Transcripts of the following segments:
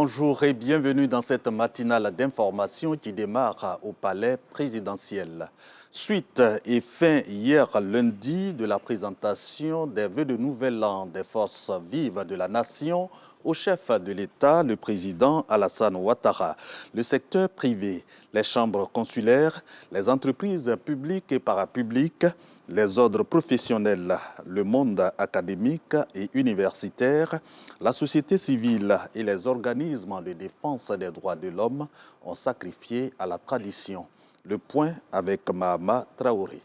bonjour et bienvenue dans cette matinale d'information qui démarre au palais présidentiel. Suite et fin hier lundi de la présentation des vœux de nouvel an des forces vives de la nation au chef de l'État, le président Alassane Ouattara. Le secteur privé, les chambres consulaires, les entreprises publiques et parapubliques, les ordres professionnels, le monde académique et universitaire, la société civile et les organismes de défense des droits de l'homme ont sacrifié à la tradition. Le point avec Mahama Traoré.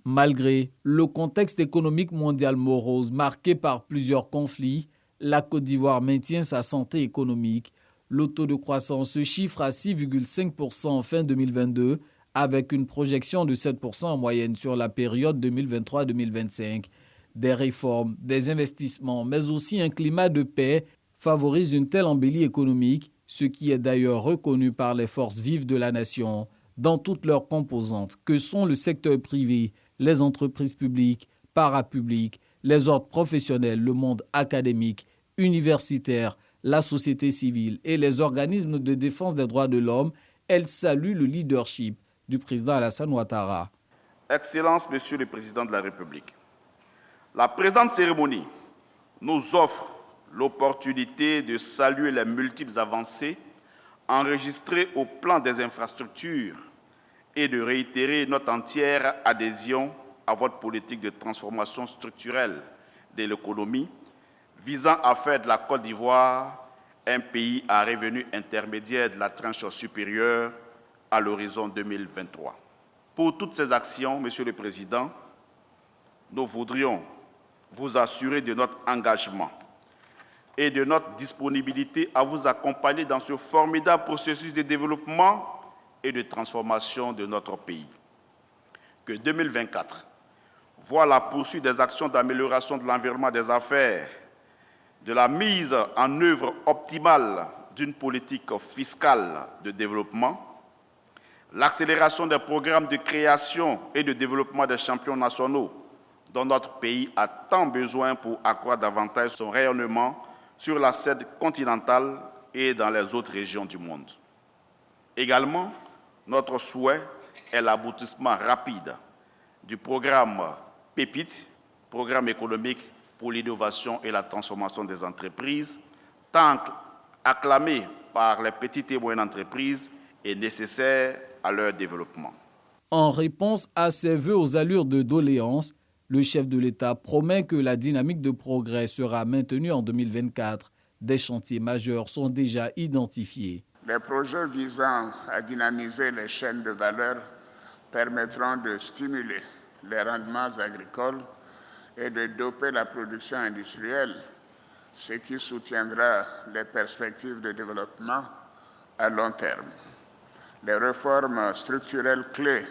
Malgré le contexte économique mondial morose marqué par plusieurs conflits, la Côte d'Ivoire maintient sa santé économique. Le taux de croissance se chiffre à 6,5% en fin 2022, avec une projection de 7% en moyenne sur la période 2023-2025. Des réformes, des investissements, mais aussi un climat de paix favorisent une telle embellie économique, ce qui est d'ailleurs reconnu par les forces vives de la nation, dans toutes leurs composantes, que sont le secteur privé, les entreprises publiques, parapubliques, les ordres professionnels, le monde académique, universitaire, la société civile et les organismes de défense des droits de l'homme. Elle salue le leadership du président Alassane Ouattara. Excellence, Monsieur le Président de la République, la présente cérémonie nous offre l'opportunité de saluer les multiples avancées enregistrées au plan des infrastructures et de réitérer notre entière adhésion à votre politique de transformation structurelle de l'économie visant à faire de la Côte d'Ivoire un pays à revenu intermédiaire de la tranche supérieure à l'horizon 2023. Pour toutes ces actions, Monsieur le Président, nous voudrions vous assurer de notre engagement et de notre disponibilité à vous accompagner dans ce formidable processus de développement et de transformation de notre pays. Que 2024 voit la poursuite des actions d'amélioration de l'environnement des affaires, de la mise en œuvre optimale d'une politique fiscale de développement, l'accélération des programmes de création et de développement des champions nationaux dont notre pays a tant besoin pour accroître davantage son rayonnement sur la scène continentale et dans les autres régions du monde. Également, notre souhait est l'aboutissement rapide du programme PEPIT, Programme économique pour l'innovation et la transformation des entreprises, tant acclamé par les petites et moyennes entreprises et nécessaire à leur développement. En réponse à ces vœux aux allures de doléances, le chef de l'État promet que la dynamique de progrès sera maintenue en 2024. Des chantiers majeurs sont déjà identifiés. Les projets visant à dynamiser les chaînes de valeur permettront de stimuler les rendements agricoles et de doper la production industrielle, ce qui soutiendra les perspectives de développement à long terme. Les réformes structurelles clés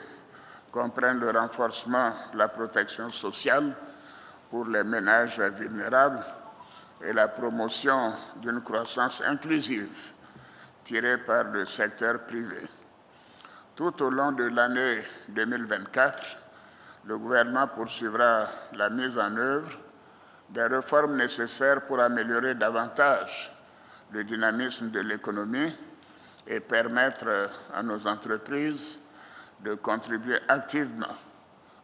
comprennent le renforcement de la protection sociale pour les ménages vulnérables et la promotion d'une croissance inclusive tirée par le secteur privé. Tout au long de l'année 2024, le gouvernement poursuivra la mise en œuvre des réformes nécessaires pour améliorer davantage le dynamisme de l'économie et permettre à nos entreprises de contribuer activement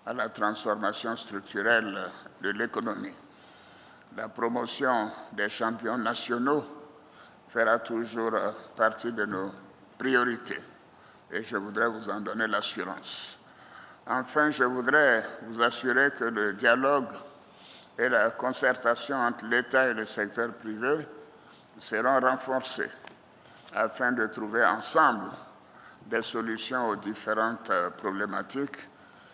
à la transformation structurelle de l'économie. La promotion des champions nationaux fera toujours partie de nos priorités et je voudrais vous en donner l'assurance. Enfin, je voudrais vous assurer que le dialogue et la concertation entre l'État et le secteur privé seront renforcés afin de trouver ensemble des solutions aux différentes problématiques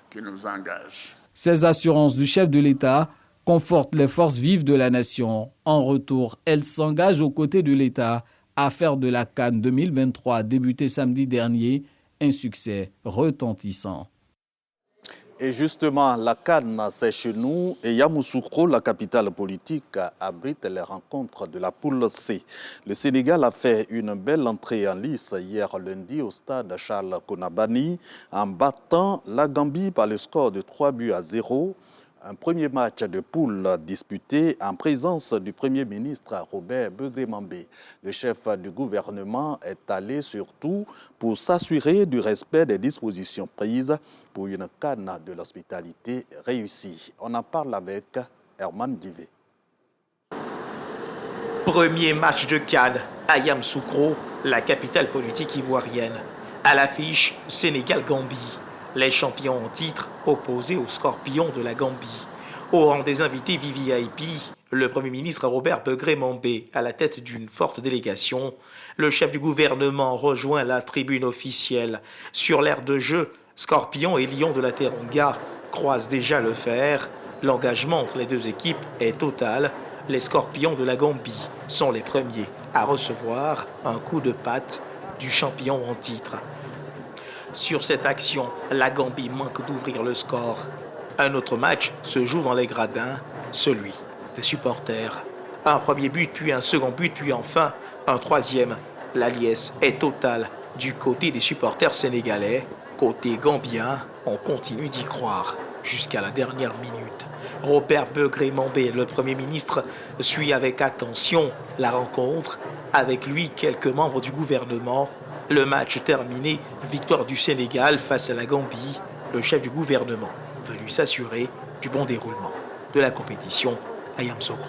qui nous engagent. Ces assurances du chef de l'État confortent les forces vives de la nation. En retour, elle s'engage aux côtés de l'État à faire de la CAN 2023, débutée samedi dernier, un succès retentissant. Et justement, la Cannes, c'est chez nous et Yamoussoukro, la capitale politique, abrite les rencontres de la poule C. Le Sénégal a fait une belle entrée en lice hier lundi au stade Charles Konabani en battant la Gambie par le score de 3 buts à 0. Un premier match de poule disputé en présence du Premier ministre Robert Begré-Mambé. Le chef du gouvernement est allé surtout pour s'assurer du respect des dispositions prises pour une CAN de l'hospitalité réussie. On en parle avec Herman Divé. Premier match de CAN à Yamoussoukro, la capitale politique ivoirienne. À l'affiche, Sénégal-Gambie. Les champions en titre opposés aux Scorpions de la Gambie. Au rang des invités VVIP, le Premier ministre Robert Begré-Mambé, à la tête d'une forte délégation. Le chef du gouvernement rejoint la tribune officielle. Sur l'aire de jeu, Scorpions et Lions de la Teranga croisent déjà le fer. L'engagement entre les deux équipes est total. Les Scorpions de la Gambie sont les premiers à recevoir un coup de patte du champion en titre. Sur cette action, la Gambie manque d'ouvrir le score. Un autre match se joue dans les gradins, celui des supporters. Un premier but, puis un second but, puis enfin un troisième. La liesse est totale du côté des supporters sénégalais. Côté gambien, on continue d'y croire jusqu'à la dernière minute. Robert Begré-Mambé, le Premier ministre, suit avec attention la rencontre. Avec lui, quelques membres du gouvernement. Le match terminé, victoire du Sénégal face à la Gambie. Le chef du gouvernement veut lui s'assurer du bon déroulement de la compétition à Yamoussoukro.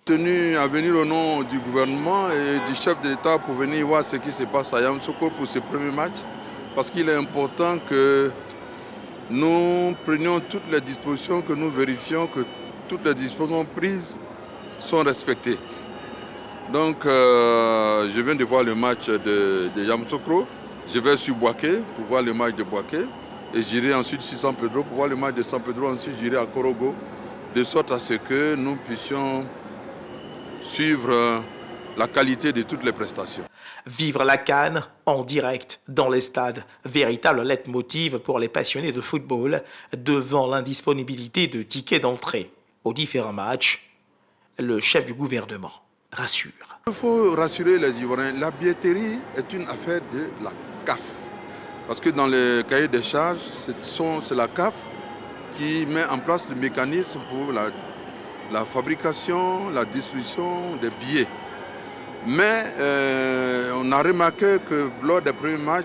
Tenu à venir au nom du gouvernement et du chef de l'État pour venir voir ce qui se passe à Yamoussoukro pour ce premier match, parce qu'il est important que nous prenions toutes les dispositions, que nous vérifions que toutes les dispositions prises sont respectées. Donc, je viens de voir le match de Yamoussoukro. Je vais sur Bouaké pour voir le match de Bouaké. Et j'irai ensuite sur San Pedro pour voir le match de San Pedro. Ensuite, j'irai à Korogo, de sorte à ce que nous puissions suivre la qualité de toutes les prestations. Vivre la CAN en direct dans les stades. Véritable leitmotiv pour les passionnés de football devant l'indisponibilité de tickets d'entrée aux différents matchs. Le chef du gouvernement rassure. Il faut rassurer les Ivoiriens. La billetterie est une affaire de la CAF. Parce que dans le cahier des charges, c'est la CAF qui met en place le mécanisme pour la fabrication, la distribution des billets. Mais on a remarqué que lors des premiers matchs,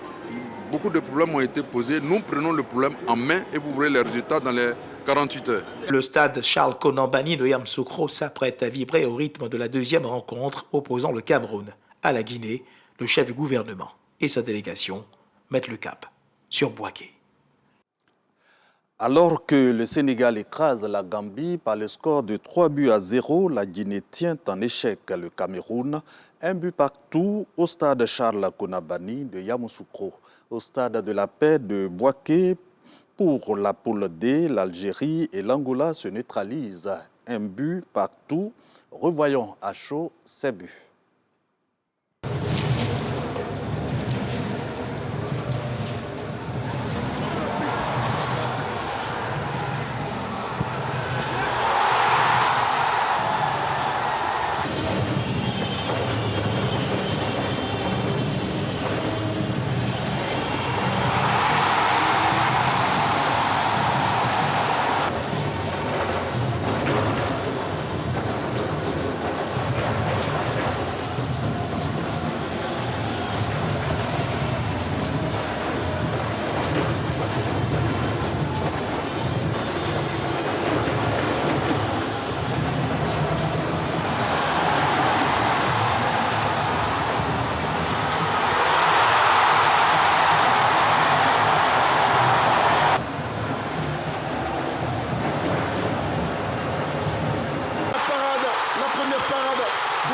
beaucoup de problèmes ont été posés. Nous prenons le problème en main et vous verrez les résultats dans les 48 heures. Le stade Charles Konan Banny de Yamoussoukro s'apprête à vibrer au rythme de la deuxième rencontre opposant le Cameroun à la Guinée. Le chef du gouvernement et sa délégation mettent le cap sur Bouaké. Alors que le Sénégal écrase la Gambie par le score de 3-0, la Guinée tient en échec le Cameroun. Un but partout au stade Charles Konan Banny de Yamoussoukro. Au stade de la paix de Bouaké, pour la poule D, l'Algérie et l'Angola se neutralisent. Un but partout. Revoyons à chaud ces buts.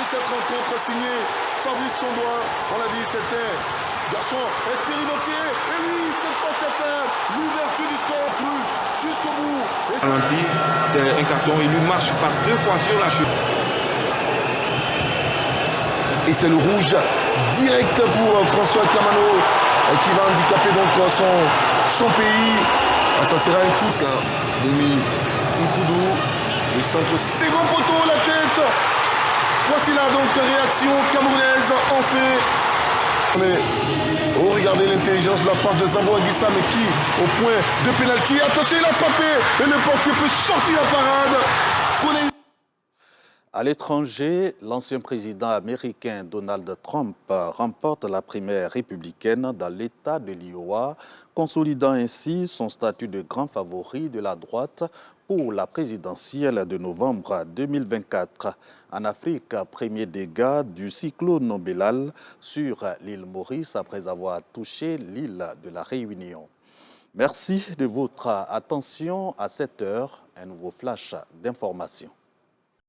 Cette rencontre signée Fabrice Sondoin, on l'a dit, c'était garçon expérimenté, et oui, cette fois c'est fait, l'ouverture du score cru jusqu'au bout. Ralenti, c'est un carton, il lui marche par 2 fois sur la chute. Et c'est le rouge direct pour François Kamano qui va handicaper donc son pays. Ah, ça sera un coup demi, un coup doux, le centre, second poteau, la tête. Voici là donc réaction camerounaise en fait. Oh, regardez l'intelligence de la part de Zabo Anguissa, mais qui, au point de pénalty, attention, il a frappé et le portier peut sortir la parade. À l'étranger, l'ancien président américain Donald Trump remporte la primaire républicaine dans l'État de l'Iowa, consolidant ainsi son statut de grand favori de la droite pour la présidentielle de novembre 2024. En Afrique, premier dégât du cyclone Belal sur l'île Maurice après avoir touché l'île de la Réunion. Merci de votre attention. À 7 heures, un nouveau flash d'information.